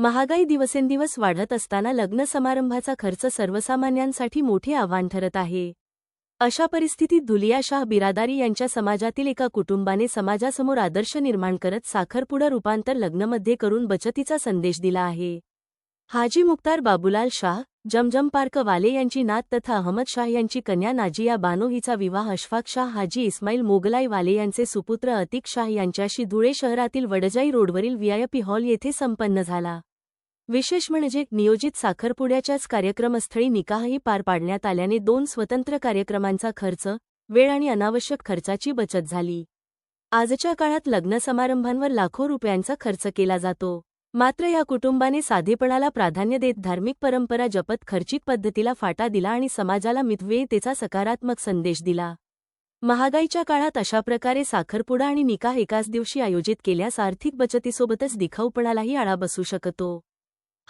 महागाई दिवसेंदिवस वाढत असताना लग्न समारंभाचा खर्च सर्वसामान्यांसाठी मोठे आव्हान ठरत आहे. अशा परिस्थितीत धुलिया शाह बिरादारी यांच्या समाजातील एका कुटुंबाने समाजासमोर आदर्श निर्माण करत साखरपुडा रूपांतर लग्नमध्ये करून बचतीचा संदेश दिला आहे. हाजी मुख्तार बाबूलाल शाह, जमजम पार्क वाले यांची नात तथा अहमद शाह यांची कन्या नाजिया बानो हिचा विवाह अशफाक शाह हाजी इस्माईल मोगलाई वाले यांचे सुपुत्र अतिक शाह यांच्याशी धुळे शहरातील वडजाई रोडवरील व्हीआयपी हॉल येथे संपन्न झाला. विशेष म्हणजे नियोजित साखरपुड्याच्याच कार्यक्रमस्थळी निकाहही पार पाडण्यात आल्याने 2 स्वतंत्र कार्यक्रमांचा खर्च, वेळ आणि अनावश्यक खर्चाची बचत झाली. आजच्या काळात लग्न समारंभांवर लाखो रुपयांचा खर्च केला जातो. मात्र या कुटुंबाने साधेपणाला प्राधान्य देत धार्मिक परंपरा जपत खर्चिक पद्धतीला फाटा दिला आणि समाजाला मितव्ययितेचा सकारात्मक संदेश दिला. महागाईच्या काळात अशा प्रकारे साखरपुडा आणि निकाह एकाच दिवशी आयोजित केल्यास आर्थिक बचतीसोबतच दिखाऊपणालाही आळा बसू शकतो.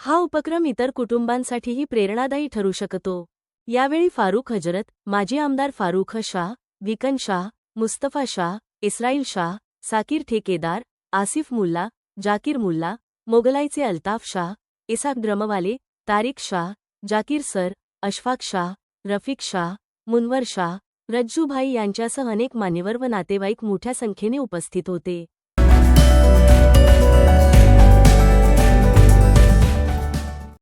हा उपक्रम इतर कुटुंबांसाठीही प्रेरणादायी ठरू शकतो. यावेळी फारुख हजरत, माजी आमदार फारुख शाह, विकन शाह, मुस्तफा शाह, इस्राईल शाह, साकीर ठेकेदार, आसिफ मुल्ला, जाकीर मुल्ला, मोगलाईचे अल्ताफ शाह, इसाक ड्रमवाले, तारिक शाह, जाकीर सर, अशफाक शाह, रफिक शाह, मुनवर शाह, रज्जू भाई यांच्यासह अनेक मान्यवर व नातेवाईक मोठ्या संख्येने उपस्थित होते.